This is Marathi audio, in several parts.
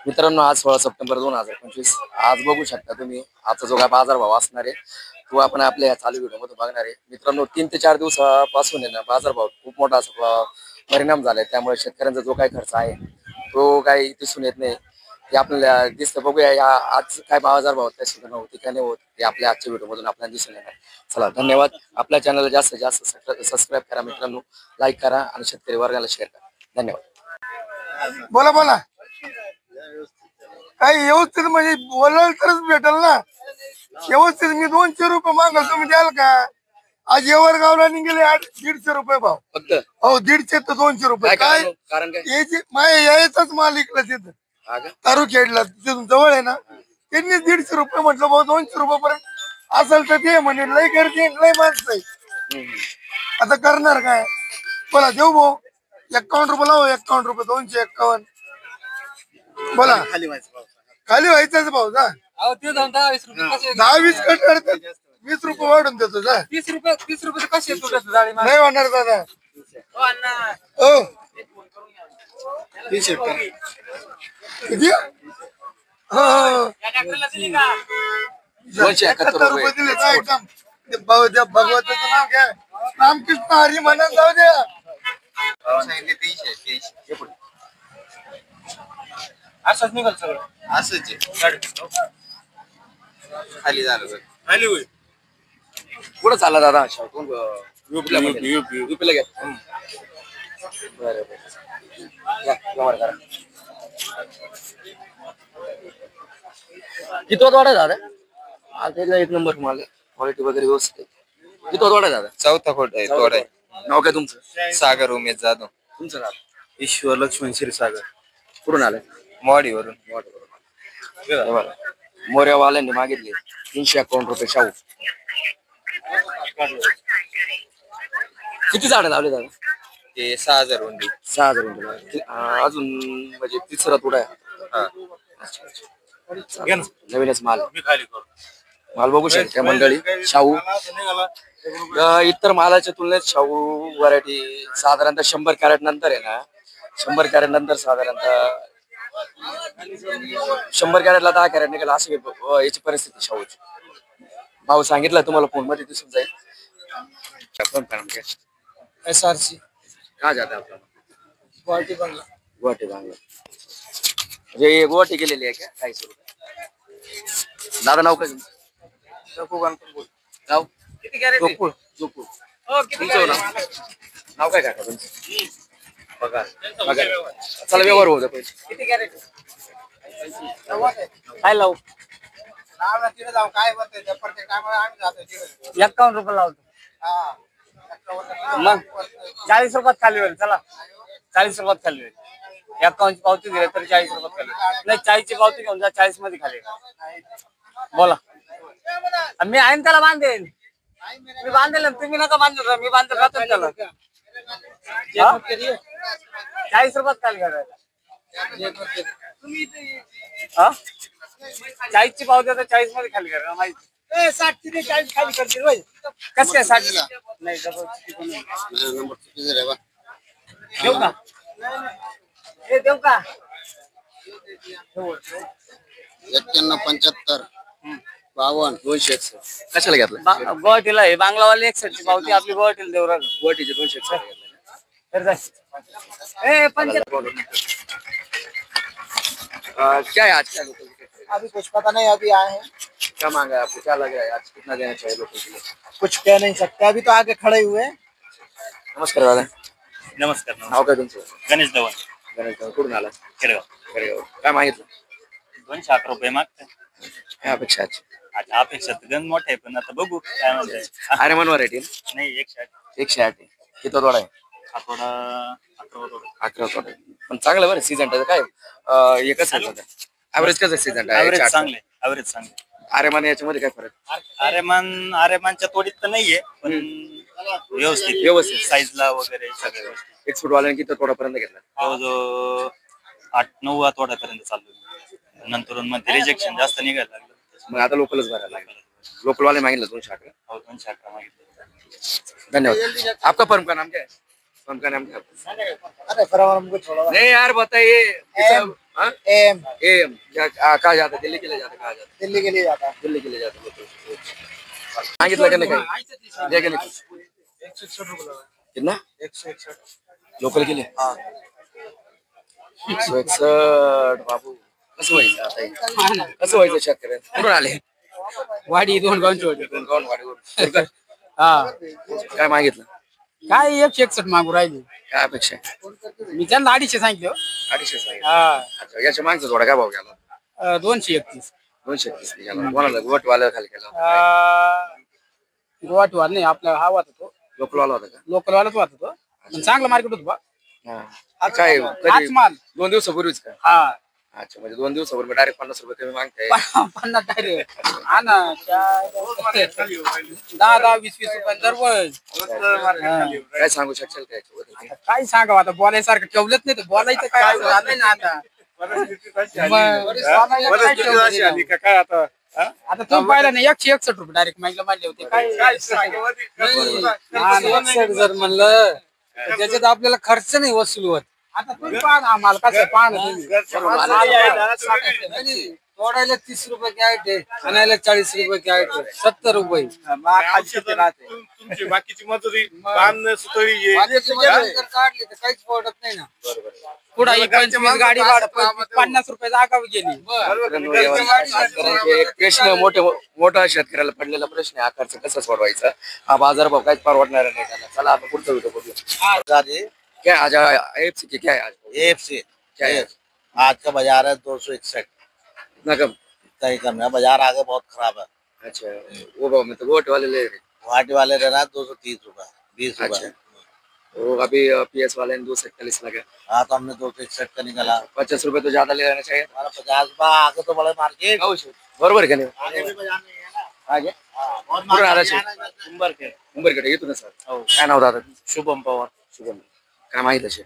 मित्रांनो, आज 16 सप्टेंबर 2025 आज बघू शकता तुम्ही आजचा जो काय बाजारभाव असणार आहे तो आपण आपल्या चालू व्हिडिओ मध्ये बघणार आहे. मित्रांनो, 3 ते 4 दिवसापासून आहे ना बाजारभाव खूप मोठा असा परिणाम झालाय. त्यामुळे शेतकऱ्यांचा जो काय खर्च आहे तो काही दिसून येत नाही. ते आपल्याला दिसतं. बघूया या आज काय बाजारभाव सुद्धा नव्हती का नाही होत ते आपल्या आजच्या व्हिडिओ मधून आपल्याला दिसून येणार. चला, धन्यवाद. आपल्या चॅनलला जास्तीत जास्त सबस्क्राईब करा मित्रांनो, लाईक करा आणि शेतकरी वर्गाला शेअर करा. धन्यवाद. बोला बोला. काही व्यवस्थित म्हणजे बोलाल तरच भेटल ना. व्यवस्थित मी 200 रुपये मागा, तुम्ही द्याल का? आज येवरगावला निघेले 150 रुपये भाव फक्त. हो, 150 ते 200 रुपये. काय कारण काय यायचाच माल इकला तिथं तालुक्याला तिथून जवळ आहे ना. त्यांनी 150 रुपये म्हटलं, भाऊ 200 रुपये पर्यंत असेल तर ते म्हणे लय गर्दी लय माणसं आहे. आता करणार काय? बोला, देऊ भाऊ 51 रुपये लावू. 51 रुपये 251. बोला, खाली व्हायचाच भाऊ जा. 10-20 कट करतात. 20 रुपये वाढून देतो जा. 30 रुपये कसे नाही होणार दादा. हो, किती? हो, 271 रुपये दिले का एकदम. भगवताचं नाव घ्या, रामकृष्ण हरी म्हणत जाऊ द्या. असंच निघाल सगळं. असंच खाली झालं. खाली होईल. कुठं चालला दादा? युपीला घ्या. बरं बरं. किती वाढा दादा? आता एक नंबर माल, क्वालिटी वगैरे व्यवस्थित. किती वाढा दादा? चौथा खोट आहे. तोडा आहे. नाव काय तुमचं? सागर उमेश जाधव. तुमचं नाव? ईश्वर लक्ष्मण क्षीरसागर. कुठून आलं? मोडीवरून. मोऱ्यावाल्यांनी मागितले 351 रुपये शाहू. किती झाडं लावले दादा? ते 6000 रुंदी. 6000 रुपये. अजून म्हणजे तिसरा तोडा आहे. नवीनच माल. माल बघू शकता मंडळी. शाहू इतर मालाच्या तुलनेत शाहू व्हरायटी साधारणतः 100 कॅरेट नंतर आहे ना, 100 कॅरेट नंतर साधारणतः 100 कॅरेटला 10 कॅरेट निघाला अशी याची परिस्थिती शाहूची. भाऊ सांगितलं तुम्हाला फोन मध्ये दिसून जाईल. SRC कहा जाता है आपका? गुवाहाटी बांग्ला. गुवाहाटी बांग्ला. म्हणजे गुवाहाटी गेलेली आहे का? 250 रुपये. दादा नाव काय तुमचं? नाव? जोगपूर. जोगपूर. तुमचं नाव काय काका तुमचं? बघा बघा. चला व्यवहार होऊ द्या पहिले. किती कॅरेट? काय लावू? काय बोलतोय? प्रत्येक टायमाला आम्ही जातो तिकडे. 51 रुपये लावतो. मग 40 रुपयात खाली होईल. चला, 40 रुपयात खाली होईल. 51 ची पावती दिली तरी 40 रुपयात खाली होईल. नाही, 40 ची पावती घेऊन जा, 40 मध्ये खाली. बोला, मी आहे त्याला बांधेन. मी बांधेल, तुम्ही नका बांधू. मी बांधतो का त्याला? 40 रुपयात खाली करायला. 40 ची पावती तर 40 मध्ये खाली करा. माहिती 60 ते 40 खाली करतील. कसं काय 60 नाही? देऊ का? हे देऊ का? 91 75 52 261. कशाला घेतलं? गुवाहाटीला आहे बांगलावाली 61 ची पावती आपली गुवाहाटीला देऊ राहिलो. गुवाहाटीचे 261. क्या है आज का लोकल? अभी कुछ पता नहीं, अभी आए हैं. क्या मांगा है आपको? क्या लग रहा है आज कितना देना चाहिए लोकल के लिए? कुछ कह नहीं सकते, अभी तो आगे खड़े हुए हैं. नमस्कार दादा. नमस्कार. नाव काय तुमचं? गणेश धवन. गणेश धवन. कुठून आला? खेडेगाव. खेडेगाव. काय मागितलं? 211 रुपये मागते. काय अपेक्षा आहे? आता अपेक्षा तर गण मोठे आहे, पण आता बघू काय म्हणताय. अरे मन व्हरायटी नाही 108. 108. किती तोडा आहे? आठवडा 11 तोडा. 11 तोडा. पण चांगलं बरं सीझन काय एकच आहे ॲव्हरेज कसं सीझन ॲव्हरेज चांगले. ॲव्हरेज चांगले. अरे मन याच्यामध्ये काय फरक? आरेमानच्या तोडीत तर नाहीये, पण व्यवस्थित साईजला वगैरे सगळं व्यवस्थित. एक्सपोर्ट वाल्याने किती तोडापर्यंत घेतला? जवळजवळ 8-9 तोड्यापर्यंत चालू. नंतर मध्ये रिजेक्शन जास्त निघायला लागलं. मग आता लोकलच भरायला लागलं. लोकल वाले मागितलं 211. हो, 211 मागितलं. धन्यवाद. आपका फर्म का नाम क्या है? फर्म का नाम क्या है? अरे फर्म हमको छोड़ो. नहीं यार बताइए. हाँ? एम एम कहा जाता है? दिल्ली के लिए जाता है, कहा जाता दिल्ली के लिए जाता है। है? दिल्ली के लिए जाता है। सांगितलं का नाही काही? द्या गेले कितना? 161 लोकल के लिए 161 बाबू. कसं व्हायचं आता हे? कसं व्हायचं शेतकऱ्यांचं? कुठून आले? वाडी दोन गावची वाडी गावून वाडीवरून. हा काय मागितलं? काय 161 मागू राहिली काय अपेक्षा आहे? मी त्यांना 250 सांगितले हो. 250 सांगितलं. हा अच्छा, याच्या मागचा थोडा काय भाव गेला? 231 230 गेला. कोणाला गोटवाल्याला खाली केला? वाटवार नाही आपला हा वाटत तो लोकलवाला होता का? लोकल वालाच वाटत तो पण चांगलं मार्केट होतं बा हा. काय हाच कधी माल 2 दिवसापूर्वीच का? हा अच्छा, म्हणजे 2 दिवसापूर्वी डायरेक्ट 50 रुपये कमी मागताय. 50 डायरेक्ट हा ना 10-20 रुपये दररोज काय सांगू शकशील काय याच्याबद्दल? काय सांगावं आता बोलायसारखं ठेवलंच नाही तर बोलायचं काय असं झालंय ना आता काय आता आता तुम्ही पाहिलं नाही 161 रुपये डायरेक्ट मागलं मानले होते काय जर म्हणलं तर त्याच्यात आपल्याला खर्च नाही वसूल होत. आता तुम्ही पाहा ना आम्हाला कसं पाहा ना तुम्ही तोडायला 30 रुपये कॅरेट आहे, आणायला 40 रुपये कॅरेट आहे, 70 रुपये. तुमची बाकीची मजुरी बांधणं सुतळी बाकीचे जर काढले तर काहीच पडत नाही ना. पुढे 25 गाडी भाडं 50 रुपये जागा गेली शेतकऱ्यांचे एक प्रश्न मोठा शेतकऱ्याला पडलेला प्रश्न आहे, हा खर्च कसा सोडवायचा? हा बाजारभाव काहीच परवडणार नाही त्याला. चला आता पुढचा व्हिडिओ बघूया. क्या आज AFC की क्या है आज? AFC क्या है? आज का बाजार है 261 इतना कम? इतना ही कम है, बाजार आगे बहुत खराब है। अच्छा, वो भाव में तो गोट वाले ले रहे. गुवाहाटी वाले ले रहा है 230 रुपए 20 अच्छा, रुपए। वो अभी PS वाले ने 241 लगा. हाँ तो हमने 261 का निकाला। 50 रुपए तो ज्यादा ले लेना चाहिए. हमारा 50 रुपए आगे तो बड़े मार्केट बरोबर आहे का नाही? आगे भी बाजार नहीं है ना। आगे बहुत कुठून आला मार्केट शेत? है ना, उंबरकडे येतो ना सर. काय नाव दादा? शुभम पवार शुभम. काय माहिती शेत?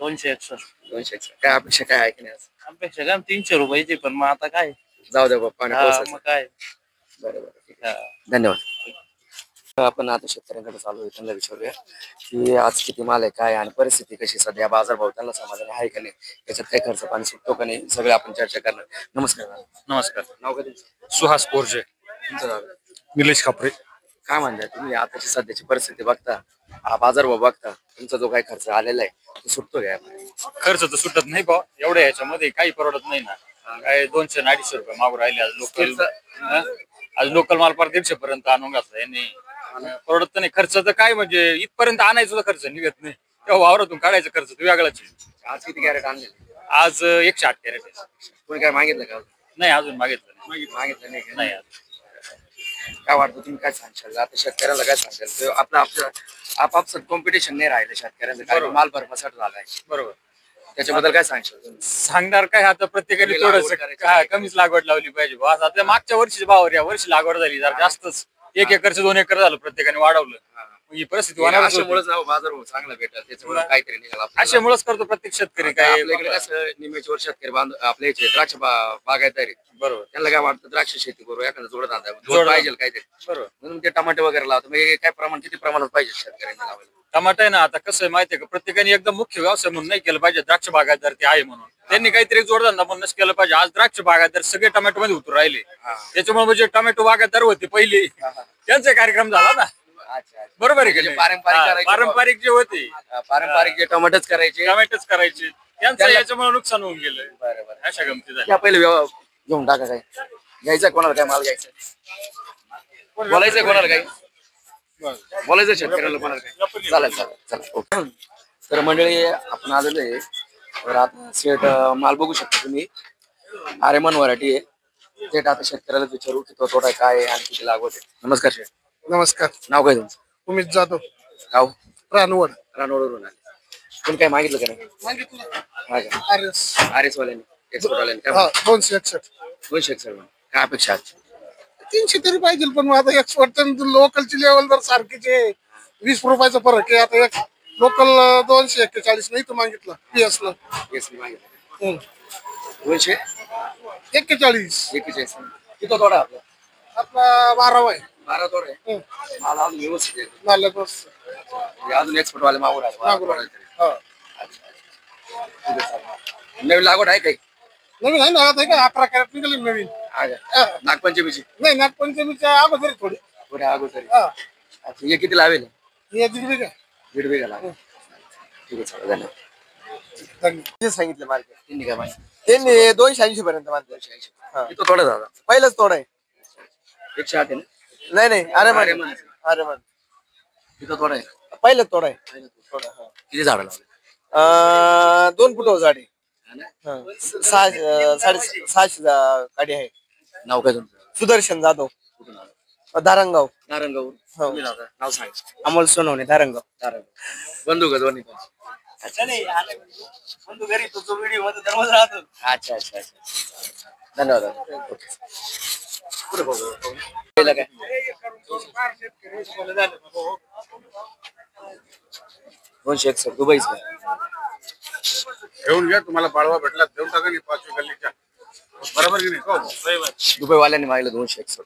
261 261. काय अपेक्षा काय आहे की नाही आज? अपेक्षा काय 300 रुपयाची पण मग आता काय जाऊ द्या बाप्पा. मग काय बरोबर, ठीक आहे. धन्यवाद. आपण आता शेतकऱ्यांकडे चालू आहे, त्यांना विचारूया की आज किती माल आहे, काय आणि परिस्थिती कशी सध्या, बाजारभाव त्यांना समाधान आहे का नाही, याच्यात काही खर्च पाणी सुटतो का नाही, सगळे आपण चर्चा करणार. नमस्कार. नमस्कार. नाव का तुमचं? सुहास पोरजे, तुमचं नाव? निलेश खापरे. काय म्हणताय तुम्ही आता सध्याची परिस्थिती बघता, हा बाजारभाव बघता, तुमचा जो काही खर्च आलेला आहे तो सुटतो काय? खर्च तर सुटत नाही बा, एवढ्या ह्याच्यामध्ये काही परवडत नाही ना. काय 200-250 रुपये मागू राहिले आज लोकल. आज लोकल माल पर 150 पर्यंत आणून घातला यांनी. परवडत तर नाही. खर्च तर काय म्हणजे इथपर्यंत आणायचा सुद्धा खर्च निघत नाही, तेव्हा वावरातून काढायचा खर्च तो वेगळाच आहे. आज किती कॅरेट आणले? आज 108 कॅरेट आहे. कोणी काय मागितलं का? नाही अजून मागितलं नाही. मागितलं नाही का? नाही काय वाटतं तुम्ही काय सांगशाल आता शेतकऱ्याला? काय सांगशाल? आपलं आपापसात कॉम्पिटिशन नाही राहिलं शेतकऱ्यांचं, कारण माल भरमसाठ झालाय. बरोबर. त्याच्याबद्दल काय सांगशाल तुम्ही? सांगणार काय, आता प्रत्येकाने कमी लागवड थोडस करायची. कमीच लागवड लावली पाहिजे बा. आता मागच्या वर्षीच्या भावावर या वर्षी लागवड झाली जरा जास्तच, 1 एकरचं 2 एकर झालं, प्रत्येकाने वाढवलं. ही परिस्थिती होणारच होती. अशामुळेच ना बाजारभाव चांगला भेटला, त्याच्यामुळे काहीतरी निघाला. अशामुळेच करतो प्रत्येक शेतकरी. काय आपल्याकडे कसं निम्म्याच्या वर शेतकरी आपल्या इथे द्राक्ष बागायतदारी, बरोबर त्यांना काय वाटतं द्राक्ष शेती करू, एखादा जोडत आणता जोड पाहिजे काहीतरी, बरोबर. म्हणून ते टमाटे वगैरे लावतो. मग काय प्रमाण, किती प्रमाणात पाहिजे शेतकऱ्यांना लावायला? टमाटा आहे ना, आता कसं आहे माहितीये का, प्रत्येकाने एकदम मुख्य व्यवसाय म्हणून नाही केलं पाहिजे. द्राक्ष बागायतदार ते आहे म्हणून त्यांनी काहीतरी जोडधंदा म्हणूनच केलं पाहिजे. आज द्राक्ष बागायतदार सगळे टोमॅटो मध्ये उतरू राहिले, त्याच्यामुळे म्हणजे टोमॅटो बागायतदार होते पहिले, त्यांचा कार्यक्रम झाला ना. बरोबर आहे का? पारंपरिक जे होते, पारंपरिक जे टमाटोच करायचे, टोमॅटोच करायचे, त्यांचं याच्यामुळे नुकसान होऊन गेलं. बरोबर. अशा गमती झाल्या. त्या पहिले घेऊन टाका. काय घ्यायचं कोणाला? काय माल घ्यायचा? बोलायचं कोणाला? काय बोलायचं शेतकऱ्याला कोणाला? काय चालेल चालेल चालेल, ओके. तर मंडळी आपण आलेलो आहे, तर आता सेट माल बघू शकता तुम्ही, आर्यमान व्हरायटी आहे. थेट आता शेतकऱ्याला विचारू की तो तोटा काय आहे आणि किती लागवड आहे. नमस्कार शेठ. नमस्कार. नाव काय तुमचं? उमेश जाधव, गाव? रानवड. रानवडवरून आले. तुम्ही काय मागितलं का नाही? हा का? RS वाल्याने, एक्सपोर्ट वाल्याने काय? 261. 261. काय अपेक्षा आज? 300 तरी पाहिजे, पण मग आता एक्सपोर्ट लोकलची लेवल जर सारखीच आहे, 20 रुपयाचा फरक आहे. आता एक लोकल 241 नाही तर मागितलं PS ला. PS ने मागितलं 241. 41 किती तोडा आपला? आपला 12 आहे. 12 तोडा आहे. माल अजून व्यवस्थित आहे. झालं बस. म्हणजे अजून एक्सपोर्ट वाले मागून आहे. मागून आहे. हा. अच्छा. ठीक आहे, चालेल. नवीन लागवड आहे काही? नवीन आहे ना आता काय 11 कॅरेट निघाली नवीन. नागपंचमीची नाही नागपंचमीच्या अगोदर थोडी. पुढे अगोदर अच्छा हे किती लावेल हे दिली का? 1.5 बिघा लावेल ठीक आहे चालेल धन्यवाद. ते सांगितलं मार्केट त्यांनी काय माहिती त्यांनी 280 पर्यंत मानते. इथं थोडा झाला पहिलंच तोड आहे. 108 आहे ना नाही नाही अरे अरे मान मान. अरे मान इथं थोडा आहे पहिलंच तोड आहे. किती झाडं लावले 2 फुट झाडी हा ना? 650 गाडी आहे. नाव काय तुमचं सुदर्शन जाधव कुठून आलं? धारणगाव. नारायणगाव हो. तुम्ही नाव काय? नाव सांग अमोल सोनवणे धारणगाव. नारायणगाव बंधू का दोन्ही पण बंधू घरी तो व्हिडिओ मध्ये दररोज राहतो. अच्छा अच्छा अच्छा धन्यवाद ओके पुढे बघू पहिलं काय 261 दुबईच काय घेऊन घ्या तुम्हाला बाळवा भेटला देऊन टाका 5वी गल्लीच्या बरोबर की नाही दुबईवाल्यांनी मागलं 261